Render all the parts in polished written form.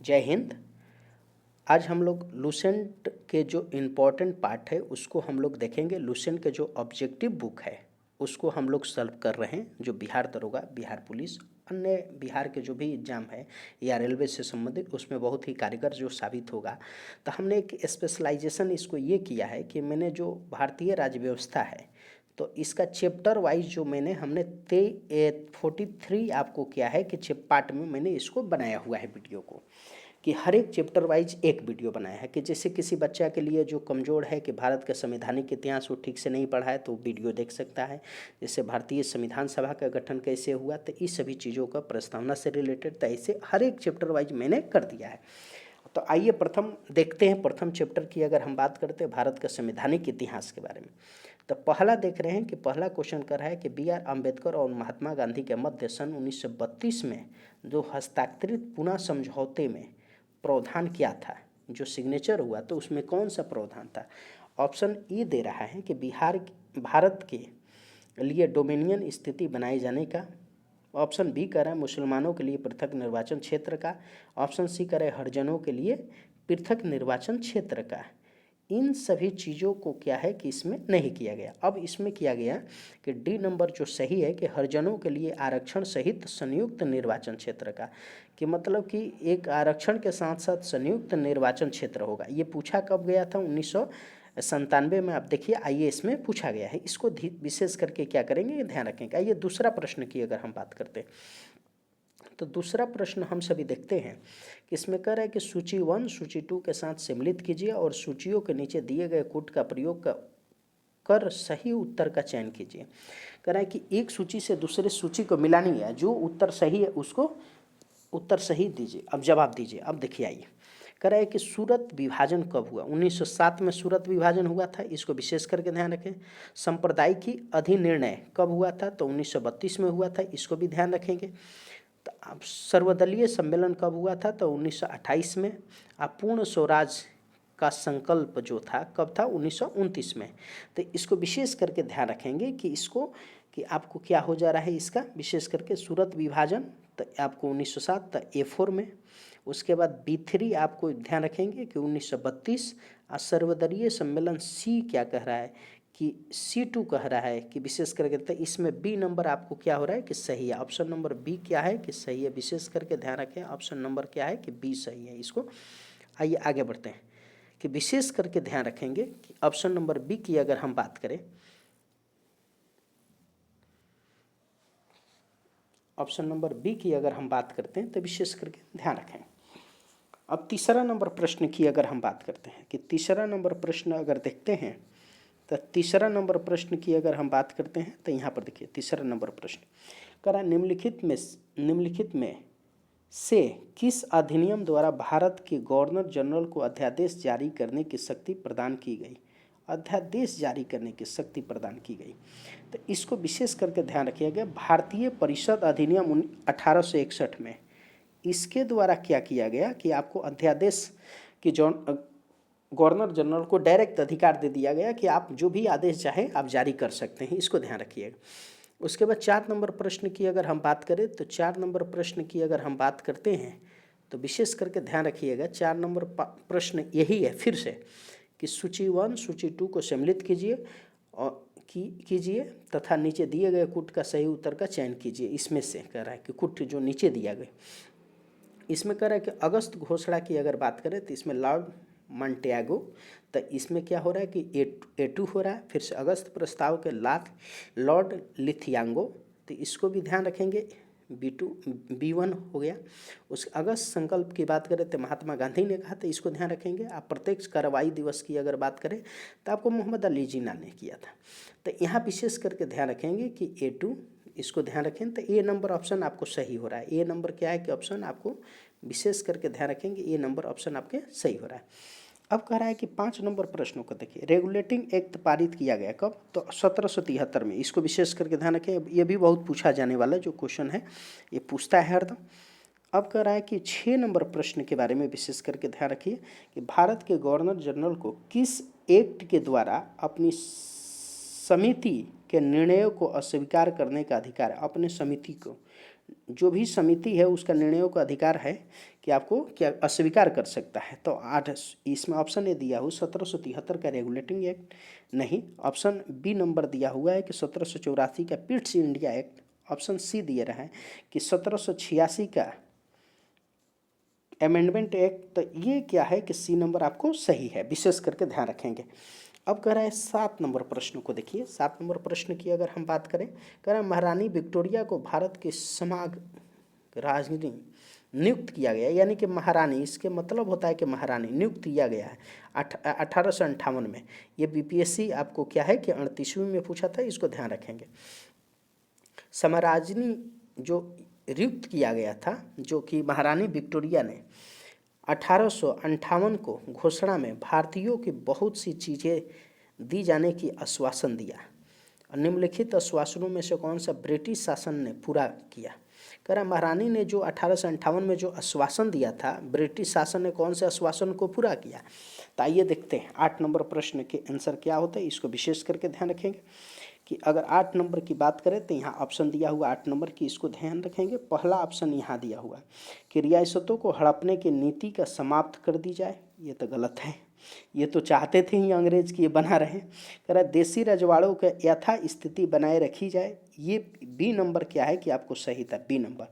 जय हिंद। आज हम लोग लुसेंट के जो इम्पोर्टेंट पार्ट है उसको हम लोग देखेंगे। लुसेंट के जो ऑब्जेक्टिव बुक है उसको हम लोग सॉल्व कर रहे हैं, जो बिहार दरोगा, बिहार पुलिस, अन्य बिहार के जो भी एग्जाम है या रेलवे से संबंधित, उसमें बहुत ही कारगर जो साबित होगा। तो हमने एक स्पेशलाइजेशन इसको ये किया है कि मैंने जो भारतीय राज्य व्यवस्था है तो इसका चैप्टर वाइज जो हमने 43 आपको क्या है कि पार्ट में मैंने इसको बनाया हुआ है वीडियो को, कि हर एक चैप्टर वाइज एक वीडियो बनाया है। कि जैसे किसी बच्चा के लिए जो कमज़ोर है कि भारत का संवैधानिक इतिहास वो ठीक से नहीं पढ़ा है तो वीडियो देख सकता है। जैसे भारतीय संविधान सभा का गठन कैसे हुआ, तो इस सभी चीज़ों का प्रस्तावना से रिलेटेड तो ऐसे हर एक चैप्टर वाइज मैंने कर दिया है। तो आइए प्रथम देखते हैं, प्रथम चैप्टर की अगर हम बात करते हैं भारत का संवैधानिक इतिहास के बारे में, तो पहला देख रहे हैं कि पहला क्वेश्चन कर रहा है कि बी आर अम्बेडकर और महात्मा गांधी के मध्य सन 1932 में जो हस्ताक्षरित पुनः समझौते में प्रावधान क्या था, जो सिग्नेचर हुआ, तो उसमें कौन सा प्रावधान था। ऑप्शन ई दे रहा है कि भारत के लिए डोमिनियन स्थिति बनाए जाने का। ऑप्शन बी कह रहा है मुसलमानों के लिए पृथक निर्वाचन क्षेत्र का। ऑप्शन सी कह रहे हरिजनों के लिए पृथक निर्वाचन क्षेत्र का। इन सभी चीज़ों को क्या है कि इसमें नहीं किया गया। अब इसमें किया गया कि डी नंबर जो सही है कि हरिजनों के लिए आरक्षण सहित संयुक्त निर्वाचन क्षेत्र का, कि मतलब कि एक आरक्षण के साथ साथ संयुक्त निर्वाचन क्षेत्र होगा। ये पूछा कब गया था, 1997 में। आप देखिए, आइए इसमें पूछा गया है, इसको विशेष करके क्या करेंगे, ध्यान रखेंगे। आइए दूसरा प्रश्न की अगर हम बात करते हैं तो दूसरा प्रश्न हम सभी देखते हैं कि इसमें कह रहा है कि सूची 1 सूची 2 के साथ सम्मिलित कीजिए और सूचियों के नीचे दिए गए कूट का प्रयोग कर सही उत्तर का चयन कीजिए। कह रहा है कि एक सूची से दूसरे सूची को मिलानी है, जो उत्तर सही है उसको उत्तर सही दीजिए। अब जवाब दीजिए। अब देखिए, आइए कह रहा है कि सूरत विभाजन कब हुआ। 1907 में सूरत विभाजन हुआ था, इसको विशेष करके ध्यान रखें। सांप्रदायिक अधिनिर्णय कब हुआ था, तो 1932 में हुआ था, इसको भी ध्यान रखेंगे। तो अब सर्वदलीय सम्मेलन कब हुआ था, तो 1928 में। अब पूर्ण स्वराज का संकल्प जो था कब था, 1929 में। तो इसको विशेष करके ध्यान रखेंगे कि इसको कि आपको क्या हो जा रहा है, इसका विशेष करके सूरत विभाजन तो आपको 1907 तो A4 में। उसके बाद B3 आपको ध्यान रखेंगे कि 1932। और सर्वदलीय सम्मेलन C क्या कह रहा है कि C2 कह रहा है कि विशेष करके, तो इसमें B नंबर आपको क्या हो रहा है कि सही है। ऑप्शन नंबर B क्या है कि सही है, विशेष करके ध्यान रखें। ऑप्शन नंबर क्या है कि B सही है इसको। आइए आगे बढ़ते हैं कि विशेष करके ध्यान रखेंगे कि ऑप्शन नंबर B की अगर हम बात करें, ऑप्शन नंबर B की अगर हम बात करते हैं तो विशेष करके ध्यान रखें। अब तीसरा नंबर प्रश्न की अगर हम बात करते हैं कि तीसरा नंबर प्रश्न अगर देखते हैं तो तीसरा नंबर प्रश्न की अगर हम बात करते हैं तो यहाँ पर देखिए तीसरा नंबर प्रश्न करा निम्नलिखित में से किस अधिनियम द्वारा भारत के गवर्नर जनरल को अध्यादेश जारी करने की शक्ति प्रदान की गई। अध्यादेश जारी करने की शक्ति प्रदान की गई, तो इसको विशेष करके ध्यान रखिएगा। भारतीय परिषद अधिनियम 1861 में इसके द्वारा क्या किया गया कि आपको अध्यादेश की गवर्नर जनरल को डायरेक्ट अधिकार दे दिया गया कि आप जो भी आदेश चाहें आप जारी कर सकते हैं, इसको ध्यान रखिएगा। उसके बाद 4 नंबर प्रश्न की अगर हम बात करें तो 4 नंबर प्रश्न की अगर हम बात करते हैं तो विशेष करके ध्यान रखिएगा। 4 नंबर प्रश्न यही है फिर से कि सूची 1 सूची 2 को सम्मिलित कीजिए और कीजिए तथा नीचे दिए गए कूट का सही उत्तर का चयन कीजिए। इसमें से कह रहा है कि कूट जो नीचे दिया गया, इसमें कह रहा है कि अगस्त घोषणा की अगर बात करें तो इसमें लॉर्ड मॉन्टेगो, तो इसमें क्या हो रहा है कि A2 हो रहा है। फिर से अगस्त प्रस्ताव के लॉर्ड लिथियांगो, तो इसको भी ध्यान रखेंगे। B2 B1 हो गया। उस अगस्त संकल्प की बात करें तो महात्मा गांधी ने कहा, तो इसको ध्यान रखेंगे। आप प्रत्यक्ष कार्रवाई दिवस की अगर बात करें तो आपको मोहम्मद अली जिन्ना ने किया था, तो यहाँ विशेष करके ध्यान रखेंगे कि A2, इसको ध्यान रखें। तो A नंबर ऑप्शन आपको सही हो रहा है। A नंबर क्या है कि ऑप्शन आपको विशेष करके ध्यान रखेंगे, A नंबर ऑप्शन आपके सही हो रहा है। अब कह रहा है कि 5 नंबर प्रश्नों को देखिए। रेगुलेटिंग एक्ट पारित किया गया कब, तो 1773 में। इसको विशेष करके ध्यान रखें, ये भी बहुत पूछा जाने वाला जो क्वेश्चन है, ये पूछता है हरदम। अब कह रहा है कि 6 नंबर प्रश्न के बारे में विशेष करके ध्यान रखिए कि भारत के गवर्नर जनरल को किस एक्ट के द्वारा अपनी समिति के निर्णयों को अस्वीकार करने का अधिकार है। अपने समिति को जो भी समिति है उसका निर्णयों का अधिकार है कि आपको क्या अस्वीकार कर सकता है। तो 8 इसमें ऑप्शन ए दिया हुआ 1773 का रेगुलेटिंग एक्ट नहीं। ऑप्शन बी नंबर दिया हुआ है कि 1784 का Pitt's India act. Option C दिया रहा है कि 1786 का अमेंडमेंट एक्ट। तो ये क्या है कि सी नंबर आपको सही है, विशेष करके ध्यान रखेंगे। अब कह रहा है 7 नंबर प्रश्न को देखिए। 7 नंबर प्रश्न की अगर हम बात करें, कह रहा है महारानी विक्टोरिया को भारत के समग्र राजनीति नियुक्त किया गया, यानी कि महारानी, इसके मतलब होता है कि महारानी नियुक्त किया गया है 1858 में। ये बीपीएससी आपको क्या है कि 38वीं में पूछा था, इसको ध्यान रखेंगे। समराजनी जो नियुक्त किया गया था, जो कि महारानी विक्टोरिया ने 1858 को घोषणा में भारतीयों की बहुत सी चीज़ें दी जाने की आश्वासन दिया। निम्नलिखित आश्वासनों में से कौन सा ब्रिटिश शासन ने पूरा किया? कह रहा महारानी ने जो 1858 में जो आश्वासन दिया था, ब्रिटिश शासन ने कौन से आश्वासन को पूरा किया? तो आइए देखते हैं 8 नंबर प्रश्न के आंसर क्या होता है, इसको विशेष करके ध्यान रखेंगे कि अगर 8 नंबर की बात करें तो यहाँ ऑप्शन दिया हुआ 8 नंबर की, इसको ध्यान रखेंगे। पहला ऑप्शन यहाँ दिया हुआ है कि रियासतों को हड़पने की नीति का समाप्त कर दी जाए। ये तो गलत है, ये तो चाहते थे ही अंग्रेज की, ये बना रहे। कह रहा देसी रजवाड़ों का यथा स्थिति बनाए रखी जाए। ये बी नंबर क्या है कि आपको सही था, बी नंबर,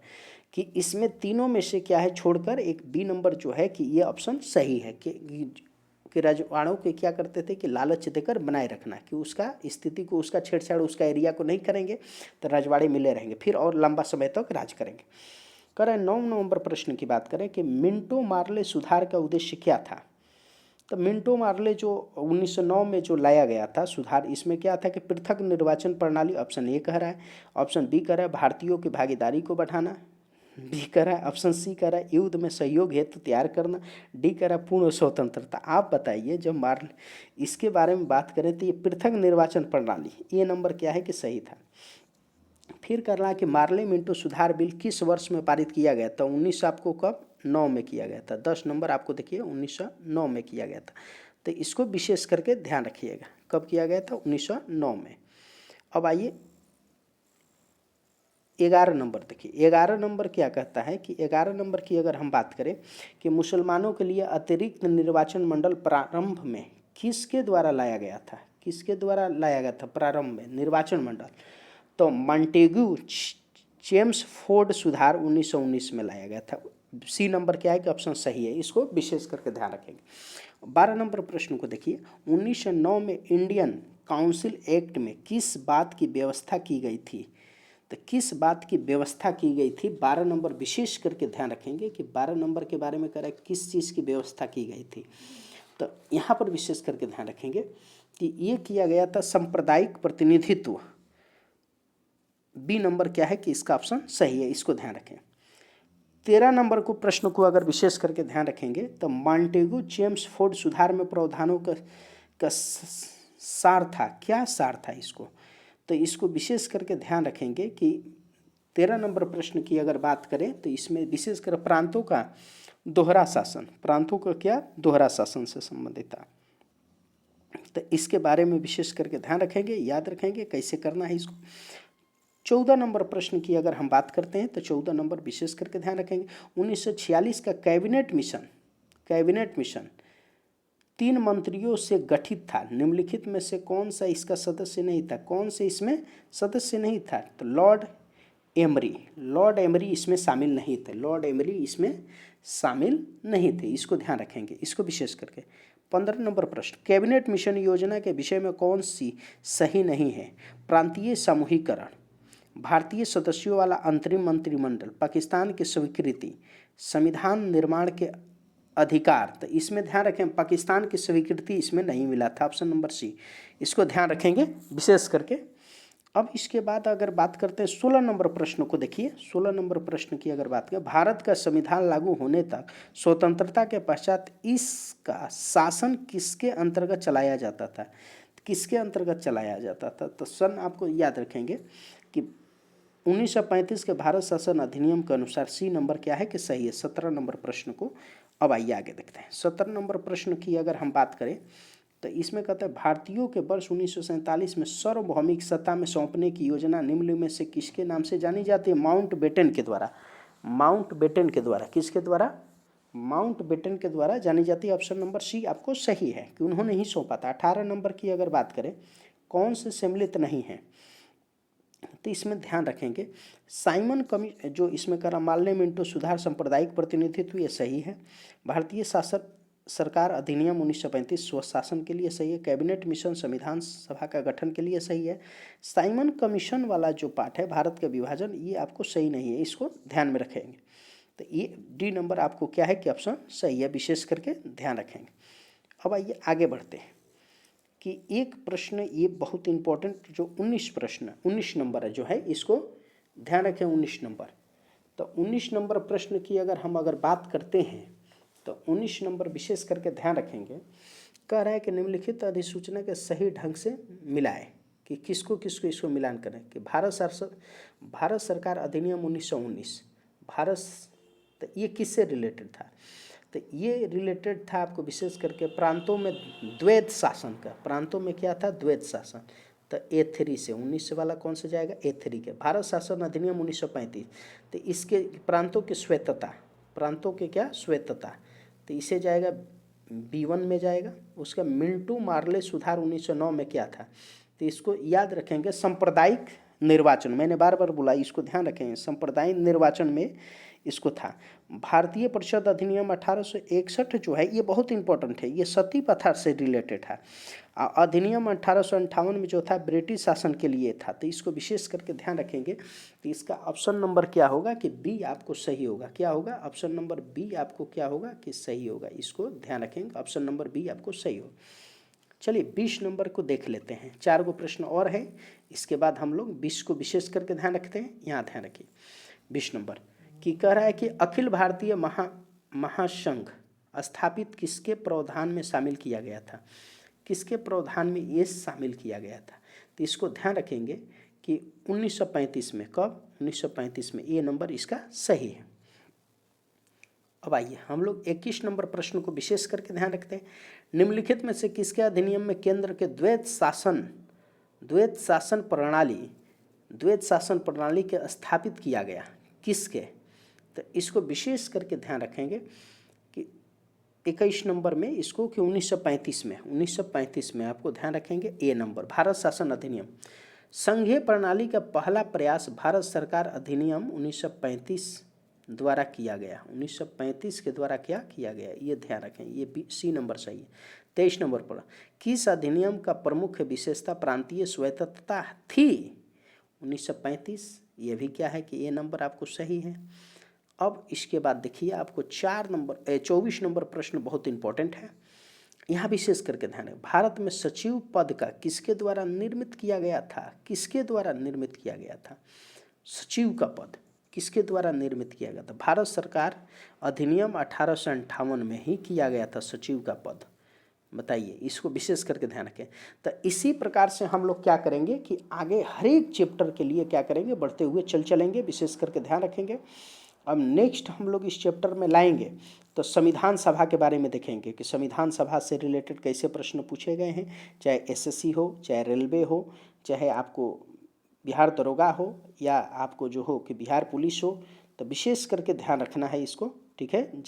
कि इसमें तीनों में से क्या है छोड़कर एक बी नंबर जो है कि ये ऑप्शन सही है कि रजवाड़ों के क्या करते थे कि लालच देकर बनाए रखना, कि उसका स्थिति को, उसका छेड़छाड़, उसका एरिया को नहीं करेंगे तो रजवाड़े मिले रहेंगे, फिर और लंबा समय तक राज करेंगे। कह रहे 9 नंबर प्रश्न की बात करें कि मिंटो मार्ले सुधार का उद्देश्य क्या था? तो मिंटो मार्ले जो 1909 में जो लाया गया था सुधार, इसमें क्या था कि पृथक निर्वाचन प्रणाली, ऑप्शन ए कह रहा है। ऑप्शन बी कह रहा है भारतीयों की भागीदारी को बढ़ाना, बी कह रहा है, ऑप्शन सी कह रहा है युद्ध में सहयोग हेतु तैयार करना, डी कह रहा है पूर्ण स्वतंत्रता। आप बताइए, जब मार्ले इसके बारे में बात करें तो ये पृथक निर्वाचन प्रणाली, ये नंबर क्या है कि सही था। फिर कर रहा है कि मार्ले मिंटो सुधार बिल किस वर्ष में पारित किया गया था? 19 आपको कब 9 में किया गया था। 10 नंबर आपको देखिए 1909 में किया गया था। तो इसको विशेष करके ध्यान रखिएगा, कब किया गया था? 1909 में। अब आइए 11 नंबर देखिए। 11 नंबर क्या कहता है कि 11 नंबर की अगर हम बात करें कि मुसलमानों के लिए अतिरिक्त निर्वाचन मंडल प्रारंभ में किसके द्वारा लाया गया था? किसके द्वारा लाया गया था प्रारंभ में निर्वाचन मंडल? तो मॉन्टेग्यू चेम्सफोर्ड सुधार 1919 में लाया गया था। सी नंबर क्या है कि ऑप्शन सही है, इसको विशेष करके ध्यान रखेंगे। 12 नंबर प्रश्न को देखिए। 1909 में इंडियन काउंसिल एक्ट में किस बात की व्यवस्था की गई थी? तो किस बात की व्यवस्था की गई थी? 12 नंबर विशेष करके ध्यान रखेंगे कि 12 नंबर के बारे में कह रहा है किस चीज़ की व्यवस्था की गई थी। तो यहाँ पर विशेष करके ध्यान रखेंगे कि ये किया गया था सांप्रदायिक प्रतिनिधित्व। बी नंबर क्या है कि इसका ऑप्शन सही है, इसको ध्यान रखें। 13 नंबर को प्रश्न को अगर विशेष करके ध्यान रखेंगे तो मॉन्टेग्यू चेम्सफोर्ड सुधार में प्रावधानों का सार था। क्या सार था इसको? तो इसको विशेष करके ध्यान रखेंगे कि 13 नंबर प्रश्न की अगर बात करें तो इसमें विशेष कर प्रांतों का दोहरा शासन, प्रांतों का क्या दोहरा शासन से संबंधित था। तो इसके बारे में विशेष करके ध्यान रखेंगे, याद रखेंगे कैसे करना है इसको। 14 नंबर प्रश्न की अगर हम बात करते हैं तो 14 नंबर विशेष करके ध्यान रखेंगे। 1946 का कैबिनेट मिशन 3 मंत्रियों से गठित था। निम्नलिखित में से कौन सा इसका सदस्य नहीं था? कौन से इसमें सदस्य नहीं था? तो लॉर्ड एमरी इसमें शामिल नहीं थे। लॉर्ड एमरी इसमें शामिल नहीं थे, इसको ध्यान रखेंगे, इसको विशेष करके। 15 नंबर प्रश्न, कैबिनेट मिशन योजना के विषय में कौन सी सही नहीं है? प्रांतीय समूहीकरण, भारतीय सदस्यों वाला अंतरिम मंत्रिमंडल, पाकिस्तान की स्वीकृति, संविधान निर्माण के अधिकार। तो इसमें ध्यान रखें पाकिस्तान की स्वीकृति इसमें नहीं मिला था, ऑप्शन नंबर सी, इसको ध्यान रखेंगे विशेष करके। अब इसके बाद अगर बात करते हैं 16 नंबर प्रश्न को देखिए। 16 नंबर प्रश्न की अगर बात करें, भारत का संविधान लागू होने तक स्वतंत्रता के पश्चात इसका शासन किसके अंतर्गत चलाया जाता था? किसके अंतर्गत चलाया जाता था? तो सन आपको याद रखेंगे कि 1935 के भारत शासन अधिनियम के अनुसार सी नंबर क्या है कि सही है। 17 नंबर प्रश्न को अब आइए आगे देखते हैं। 17 नंबर प्रश्न की अगर हम बात करें तो इसमें कहता है भारतीयों के वर्ष 1947 में सार्वभौमिक सत्ता में सौंपने की योजना निम्न में से किसके नाम से जानी जाती है? माउंटबेटन के द्वारा। माउंटबेटन के द्वारा, किसके द्वारा? माउंटबेटन के द्वारा जानी जाती है। ऑप्शन नंबर सी आपको सही है कि उन्होंने ही सौंपा था। 18 नंबर की अगर बात करें, कौन से सम्मिलित नहीं है, तो इसमें ध्यान रखेंगे साइमन जो इसमें करा माल्ले मिंटो सुधार सांप्रदायिक प्रतिनिधित्व, ये सही है। भारतीय शासन सरकार अधिनियम 1935 स्वशासन के लिए सही है। कैबिनेट मिशन संविधान सभा का गठन के लिए सही है। साइमन कमीशन वाला जो पार्ट है भारत का विभाजन, ये आपको सही नहीं है, इसको ध्यान में रखेंगे। तो ये डी नंबर आपको क्या है कि ऑप्शन सही है, विशेष करके ध्यान रखेंगे। अब आइए आगे बढ़ते हैं कि एक प्रश्न ये बहुत इंपॉर्टेंट जो 19 नंबर है जो है, इसको ध्यान रखें 19 नंबर। तो 19 नंबर प्रश्न की अगर बात करते हैं तो 19 नंबर विशेष करके ध्यान रखेंगे। कह रहा है कि निम्नलिखित अधिसूचना के सही ढंग से मिलाए, कि किसको किसको इसको मिलान करें। कि भारत सरकार अधिनियम 1919 तो ये किससे रिलेटेड था? तो ये रिलेटेड था आपको विशेष करके प्रांतों में द्वैत शासन का। प्रांतों में क्या था? द्वैत शासन। तो A3 से 19 वाला कौन सा जाएगा? A3 के। भारत शासन अधिनियम 1935, तो इसके प्रांतों की श्वेतता, प्रांतों के क्या? श्वेतता, तो इसे जाएगा B1 में जाएगा। उसका मिंटू मार्ले सुधार 1909 में क्या था? तो इसको याद रखेंगे सांप्रदायिक निर्वाचन। मैंने बार बार बोला, इसको ध्यान रखेंगे, सांप्रदायिक निर्वाचन में इसको था। भारतीय परिषद अधिनियम 1861 जो है, ये बहुत इंपॉर्टेंट है, ये सती प्रथा से रिलेटेड है। अधिनियम 1858 में जो था ब्रिटिश शासन के लिए था। तो इसको विशेष करके ध्यान रखेंगे। तो इसका ऑप्शन नंबर क्या होगा कि बी आपको सही होगा। क्या होगा? ऑप्शन नंबर बी आपको क्या होगा कि सही होगा। इसको ध्यान रखेंगे, ऑप्शन नंबर बी आपको सही होगा। चलिए 20 नंबर को देख लेते हैं। 4 गो प्रश्न और है, इसके बाद हम लोग 20 को विशेष करके ध्यान रखते हैं। यहाँ ध्यान रखिए 20 नंबर की कह रहा है कि अखिल भारतीय महासंघ स्थापित किसके प्रावधान में शामिल किया गया था? किसके प्रावधान में ये शामिल किया गया था? तो इसको ध्यान रखेंगे कि 1935 में। कब? 1935 में। ये नंबर इसका सही है। अब आइए हम लोग 21 नंबर प्रश्न को विशेष करके ध्यान रखते हैं। निम्नलिखित में से किसके अधिनियम में केंद्र के द्वैत शासन प्रणाली के स्थापित किया गया? किसके? तो इसको विशेष करके ध्यान रखेंगे कि 21 नंबर में इसको कि 1935 में आपको ध्यान रखेंगे ए नंबर भारत शासन अधिनियम। संघीय प्रणाली का पहला प्रयास भारत सरकार अधिनियम 1935 द्वारा किया गया। 1935 के द्वारा क्या किया गया, ये ध्यान रखें। ये सी नंबर सही है। 23 नंबर पर किस अधिनियम का प्रमुख विशेषता प्रांतीय स्वायत्तता थी? 1935, ये भी क्या है कि ये नंबर आपको सही है। अब इसके बाद देखिए आपको 24 नंबर प्रश्न बहुत इंपॉर्टेंट है। यहाँ विशेष करके ध्यान है, भारत में सचिव पद का किसके द्वारा निर्मित किया गया था? किसके द्वारा निर्मित किया गया था? सचिव का पद किसके द्वारा निर्मित किया गया था? भारत सरकार अधिनियम 1858 में ही किया गया था सचिव का पद। बताइए, इसको विशेष करके ध्यान रखें। तो इसी प्रकार से हम लोग क्या करेंगे कि आगे हर एक चैप्टर के लिए क्या करेंगे, बढ़ते हुए चलेंगे, विशेष करके ध्यान रखेंगे। अब नेक्स्ट हम लोग इस चैप्टर में लाएंगे तो संविधान सभा के बारे में देखेंगे कि संविधान सभा से रिलेटेड कैसे प्रश्न पूछे गए हैं, चाहे एसएससी हो, चाहे रेलवे हो, चाहे आपको बिहार दरोगा हो, या आपको जो हो कि बिहार पुलिस हो। तो विशेष करके ध्यान रखना है इसको, ठीक है।